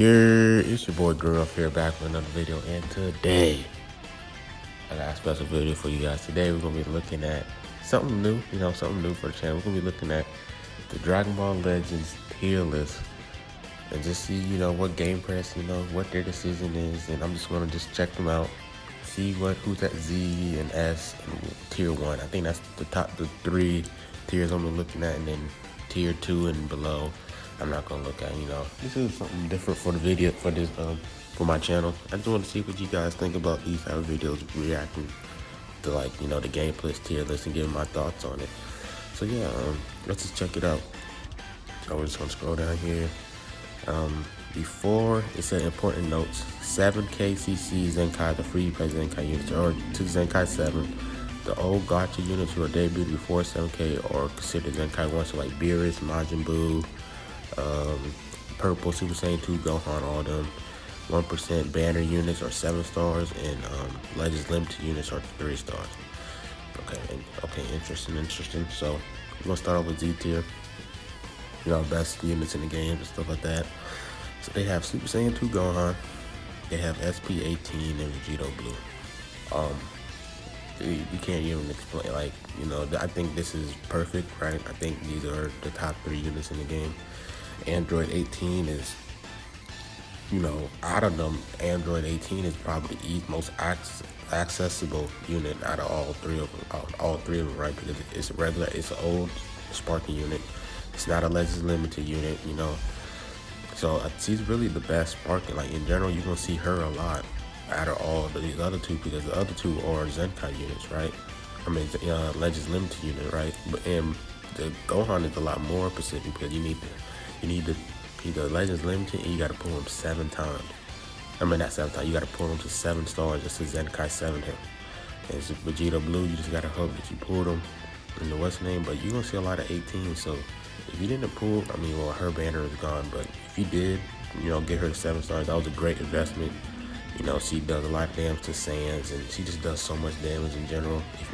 It's your boy Girl here back with another video, and today I got a special video for you guys. Today we're gonna be looking at something new, something new for the channel. We're gonna be looking at the Dragon Ball Legends tier list and just see, what GamePress, what their decision is, and I'm just gonna check them out, see who's at Z and S and tier 1. I think that's the three tiers I'm gonna be looking at, and then tier 2 and below I'm not gonna look at. This is something different for the video, for my channel. I just want to see what you guys think about these type of videos, reacting to the GamePress tier list and giving my thoughts on it. So yeah, let's just check it out. So we're just gonna scroll down here. Before it said important notes: 7K CC Zenkai, the free play Zenkai units, or to Zenkai 7. The old gacha units who are debuted before 7K are considered Zenkai 1, so like Beerus, Majin Buu, Purple, Super Saiyan 2, Gohan, all them. 1% banner units are 7 stars, and Legends Limited units are 3 stars. Okay, interesting. So we're gonna start off with Z tier. Best units in the game and stuff like that. So they have Super Saiyan 2 Gohan, they have SP18 and Vegito Blue. You can't even explain, I think this is perfect, right? I think these are the top 3 units in the game. Android 18 is, out of them, Android 18 is probably the most accessible unit out of all three of them, right? Because it's a regular, it's an old Sparking unit. It's not a Legends Limited unit, So she's really the best Sparking. In general, you're gonna see her a lot out of all these other two, because the other two are Zenkai units, right? I mean, Legends Limited unit, right? And the Gohan is a lot more specific, because you need the Legends Limited, and you got to pull him 7 times. I mean, not 7 times. You got to pull him to 7 stars just to Zenkai 7 him. And it's Vegito Blue. You just got to hope that you pulled him in the what's name. But you're gonna see a lot of 18. So if you didn't pull, her banner is gone. But if you did, get her to 7 stars, that was a great investment. She does a lot of damage to Saiyans, and she just does so much damage in general. If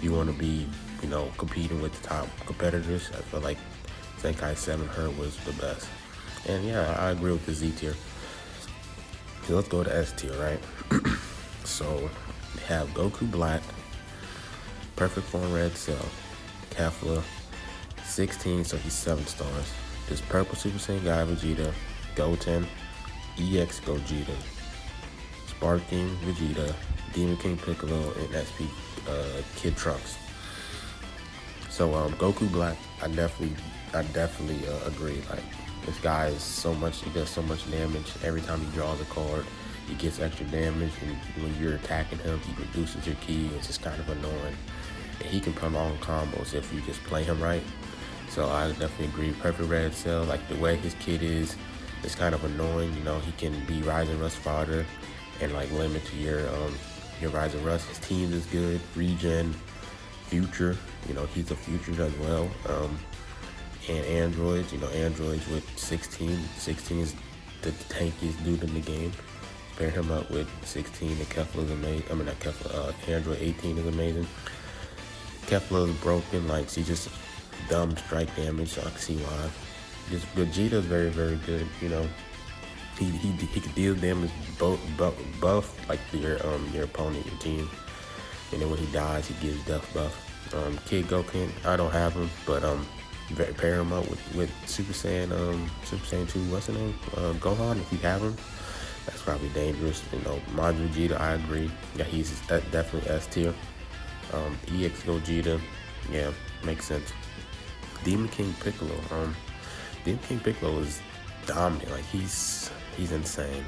you want to be, competing with the top competitors, I feel like Zenkai 7 her was the best. And yeah, I agree with the Z tier. So let's go to S tier, right? So we have Goku Black, Perfect Form Red Cell, Kefla, 16, so he's 7 stars. This Purple Super Saiyan guy Vegeta, Goten, EX Gogeta, Sparking Vegeta, Demon King Piccolo, and SP Kid Trunks. So Goku Black, I definitely agree. This guy is he does so much damage. Every time he draws a card, he gets extra damage, and when you're attacking him, he reduces your ki. It's just kind of annoying. And he can put long combos if you just play him right. So I definitely agree. Perfect Red Cell, the way his kid is, it's kind of annoying. He can be Rising Rust fodder and limit to your Rising Rust. His team is good. Regen, Future, he's a Future as well. And androids, androids with 16. 16 is the tankiest dude in the game. Pair him up with 16, and Kefla is amazing. I mean, not Kefla, Android 18 is amazing. Kefla is broken, she just dumb strike damage, so I can see why. This Vegeta is very, very good, He can deal damage buff your opponent, your team. And then when he dies, he gives death buff. Kid Goku, I don't have him, but pair him up with Super Saiyan 2, what's his name? Gohan, if you have him. That's probably dangerous. Majin Vegeta, I agree. Yeah, he's definitely S tier. EX Gogeta, yeah, makes sense. Demon King Piccolo, Demon King Piccolo is dominant. He's insane.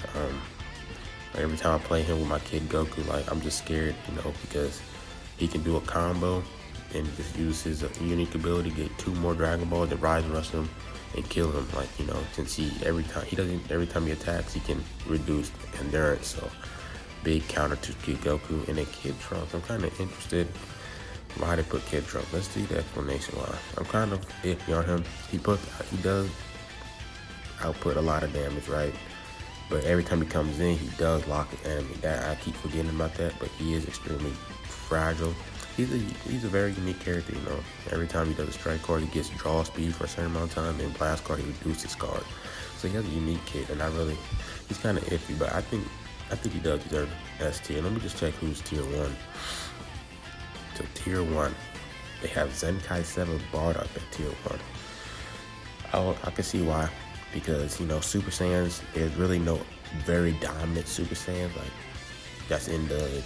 Every time I play him with my kid Goku, I'm just scared, because he can do a combo and just use his unique ability to get 2 more Dragon Balls to Rise Rush him and kill him. Since every time he attacks, he can reduce endurance. So big counter to Kid Goku. And then Kid Trunks, I'm kind of interested why they put Kid Trunks. Let's see the explanation why. I'm kind of iffy on him. He does output a lot of damage, right? But every time he comes in, he does lock his enemy. I keep forgetting about that, but he is extremely fragile. he's a very unique character, you know. Every time he does a strike card, he gets draw speed for a certain amount of time, and blast card, he reduces his card. So he has a unique kit, and he's kind of iffy, but I think he does deserve S tier. Let me just check who's tier 1. So tier 1, they have Zenkai 7 barred up at tier 1. I can see why, because, you know, Super Saiyans, there's really no very dominant Super Saiyans like that's in the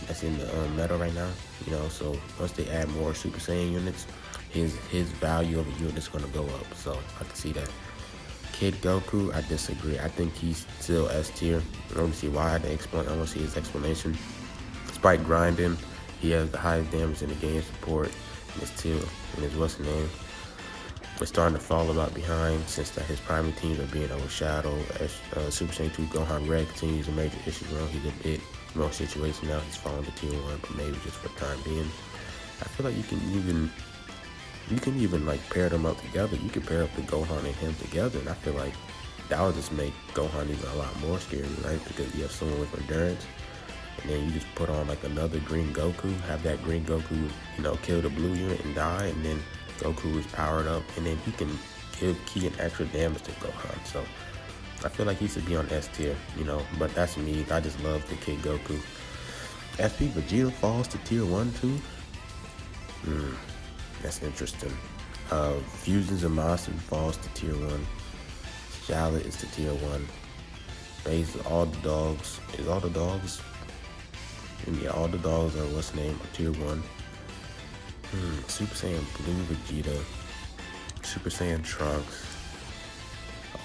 meta right now, you know. So once they add more Super Saiyan units, his value of a unit is gonna go up. So I can see that. Kid Goku, I disagree. I think he's still S tier. I don't see why. I want to see his explanation. Despite grinding, he has the highest damage in the game support. And his what's the name? We're starting to fall about behind since that his primary teams are being overshadowed. As Super Saiyan 2 Gohan Red continues a major issue. He's a bit more situation now. He's falling to tier 1, but maybe just for the time being. I feel like you can even like pair them up together. You can pair up the Gohan and him together, and I feel like that would just make Gohan even a lot more scary, right? Because you have someone with endurance, and then you just put on like another green Goku, have that green Goku, you know, kill the blue unit and die, and then Goku is powered up, and then he can give key and extra damage to Gohan. So I feel like he should be on S tier, you know, but that's me. I just love the Kid Goku. SP Vegeta falls to tier 1 too? That's interesting. Fusions and Monster falls to tier 1. Charlotte is to tier 1. Base all the dogs. Is all the dogs? Yeah, all the dogs are what's the name? Tier 1. Super Saiyan Blue Vegeta. Super Saiyan Trunks.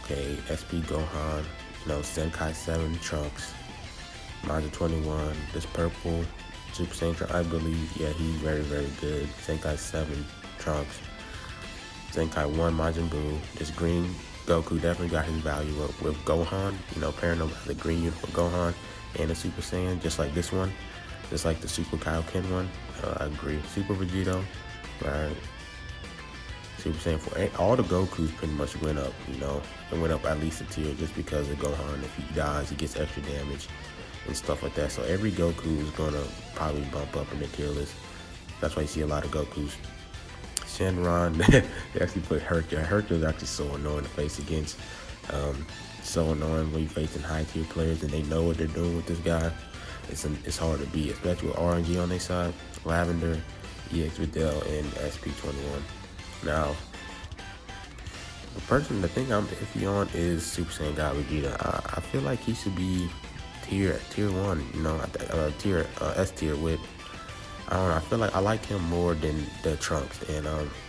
Okay, SP Gohan. You know, Zenkai 7 Trunks. Majin 21. This purple Super Saiyan Trunks, I believe, yeah, he's very, very good. Zenkai 7 Trunks. Zenkai 1 Majin Buu. This green Goku definitely got his value up with Gohan. You know, pairing them with the green unit for Gohan and the Super Saiyan, just like this one. Just like the Super Kaioken one. I agree. Super Vegito. Right. Super Saiyan 4. All the Gokus pretty much went up, you know. It went up at least a tier just because of Gohan. If he dies, he gets extra damage and stuff like that. So every Goku is gonna probably bump up in the tier list. That's why you see a lot of Gokus. Shenron, they actually put Hercule. Hercule is actually so annoying to face against. So annoying when you're facing high tier players and they know what they're doing with this guy. It's hard to beat, especially with RNG on their side. Lavender, EX Videl, and SP21. Now, the thing I'm iffy on is Super Saiyan God Vegeta. I feel like he should be tier 1, you know, S tier with, I don't know, I feel like I like him more than the Trunks. And,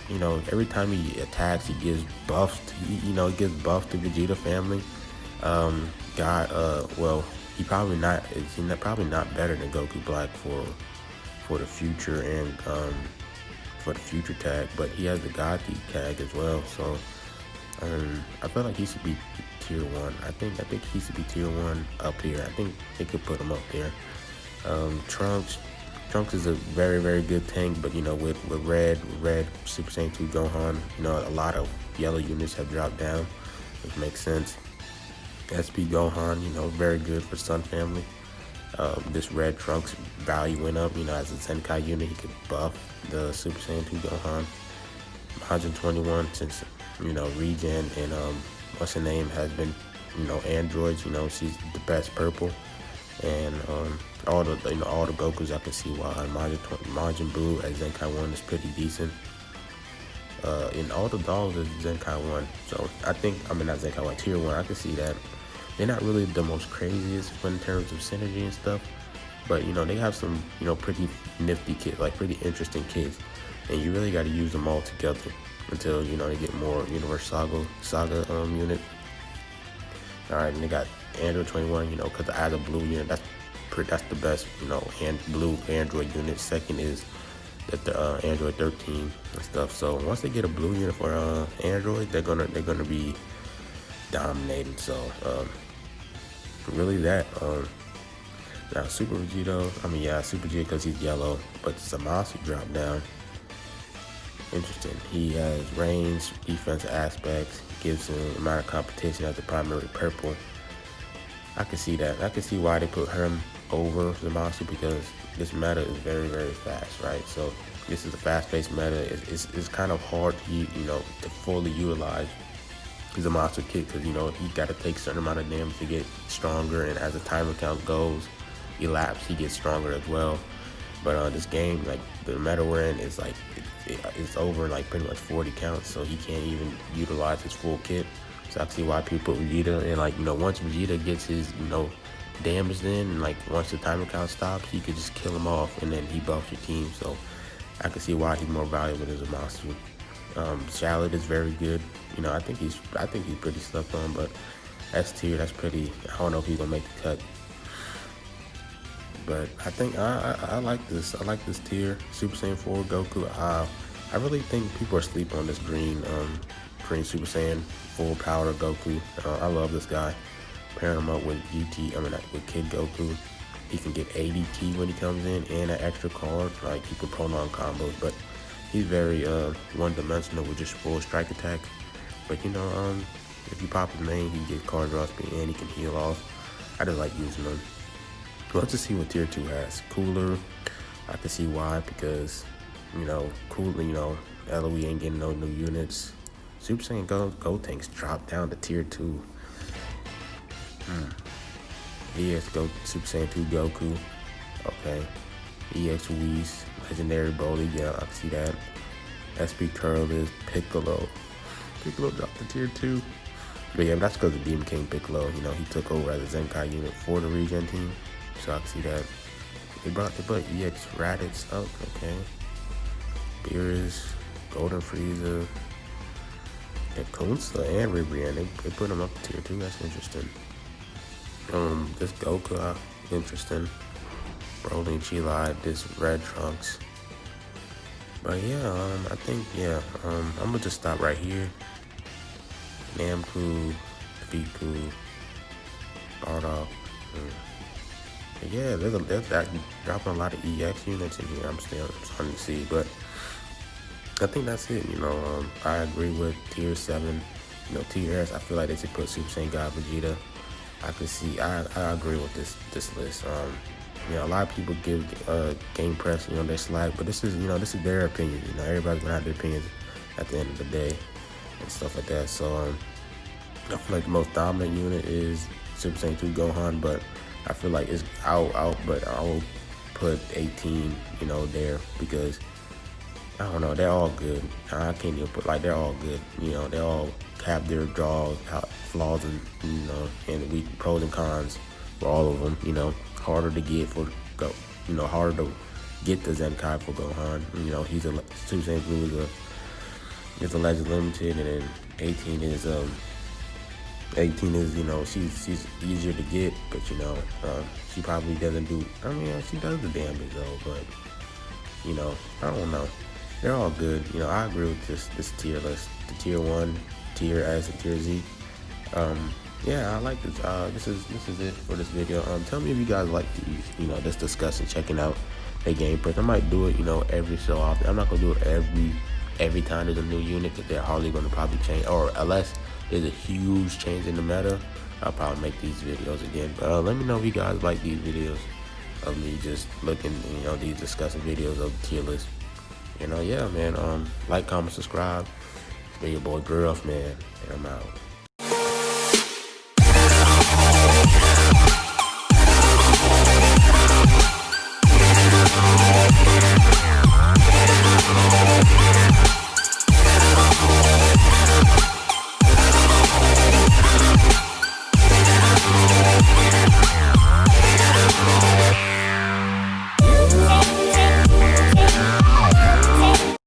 you know, every time he attacks, he gives buffs, he gives buffs to Vegeta family. Well, he's probably not better than Goku Black for the future and, for the future tag, but he has the God Thief tag as well. So I feel like he should be tier 1. I think he should be tier 1 up here. I think they could put him up there. Trunks is a very, very good tank, but you know, with red Super Saiyan 2 Gohan, you know, a lot of yellow units have dropped down, which makes sense. SP Gohan, you know, very good for Sun family. This red Trunks value went up, you know, as a Zenkai unit, he could buff the Super Saiyan 2 Gohan. Majin 21, since, you know, Regen and, what's her name, has been, you know, androids, you know, she's the best purple. And, all the Gokus, I can see why. Majin Buu at Zenkai 1 is pretty decent. And all the dogs is Zenkai 1. So, not Zenkai 1, tier 1, I can see that. They're not really the most craziest in terms of synergy and stuff, but, you know, they have some, you know, pretty nifty kids, like pretty interesting kids, and you really got to use them all together until, you know, they get more Universe Saga unit. All right, and they got Android 21, you know, because as a blue unit, that's the best, you know, blue Android unit. Second is the Android 13 and stuff. So once they get a blue unit for Android, they're gonna be dominating. So really that. Now Super Vegito, Super Vegeta because he's yellow, but Zamasu dropped down. Interesting. He has range, defense aspects, gives him a amount of competition as the primary purple. I can see that. I can see why they put him over the monster because this meta is very, very fast, right? So this is a fast-paced meta. It's kind of hard to to fully utilize the monster kit because he got to take a certain amount of damage to get stronger, and as the timer count goes, elapse, he gets stronger as well. But this game, like the meta we're in, is like it's over in like pretty much 40 counts, so he can't even utilize his full kit. So I see why people put Vegeta, and like once Vegeta gets his damaged in, and like once the timer count stops, you could just kill him off, and then he buffs your team. So I can see why he's more valuable as a monster. Shallot is very good. I think he's pretty slept on, but S tier, that's pretty. I don't know if he's gonna make the cut. But I think I like this. I like this tier. Super Saiyan 4 Goku. I really think people are sleeping on this green Super Saiyan full power Goku. I love this guy. Pairing him up with with Kid Goku, he can get 80 ki when he comes in and an extra card. Like he can prolong combos, but he's very one-dimensional with just full strike attack. But if you pop his main, he can get card draw speed and he can heal off. I just like using him. Let's just see what tier 2 has. Cooler, I can see why, because Cooler, LOE ain't getting no new units. Super Saiyan Gotenks dropped down to tier 2. EX Super Saiyan 2 Goku. Okay. EX Whis, Legendary Broly, yeah, I can see that. SP Curl is Piccolo. Piccolo dropped to tier 2. But yeah, that's because of Demon King Piccolo. He took over as a Zenkai unit for the regen team. So I can see that. They put EX Raditz up, okay. Beerus, Golden Frieza, and Kunsa and Ribrian. They put him up to tier 2. That's interesting. This Goku, interesting. Rolling Chilai, this Red Trunks. But yeah, I think I'm gonna just stop right here. Namku, Fiku, Bardock. Yeah, there's dropping a lot of EX units in here. I'm starting to see, but I think that's it. I agree with tier 7. Tier S, I feel like they should put Super Saiyan God Vegeta. I agree with this list. A lot of people give GamePress, their slack, but this is their opinion. Everybody's gonna have their opinions at the end of the day and stuff like that. So I feel like the most dominant unit is Super Saiyan 2 Gohan, but I feel like it's out, but I'll put 18, there because I don't know, they're all good. I can't even put they're all good. They all have their draws, flaws, and weak pros and cons for all of them. Harder to get for harder to get the Zenkai for Gohan. He's a Super Saiyan Blue is a Legend Limited, and then 18 is she's easier to get, but she probably doesn't do. She does the damage though, but I don't know. They're all good. I agree with this tier list. The tier 1, tier S, and tier Z. Yeah, I like this. This is it for this video. Tell me if you guys like this discussion, checking out the GamePress. I might do it, every so often. I'm not gonna do it every time there's a new unit, because they're hardly gonna probably change, or unless there's a huge change in the meta, I'll probably make these videos again. But let me know if you guys like these videos of me just looking, these discussing videos of the tier list. Yeah, man. Like, comment, subscribe. It's been your boy Gruff, man, and I'm out.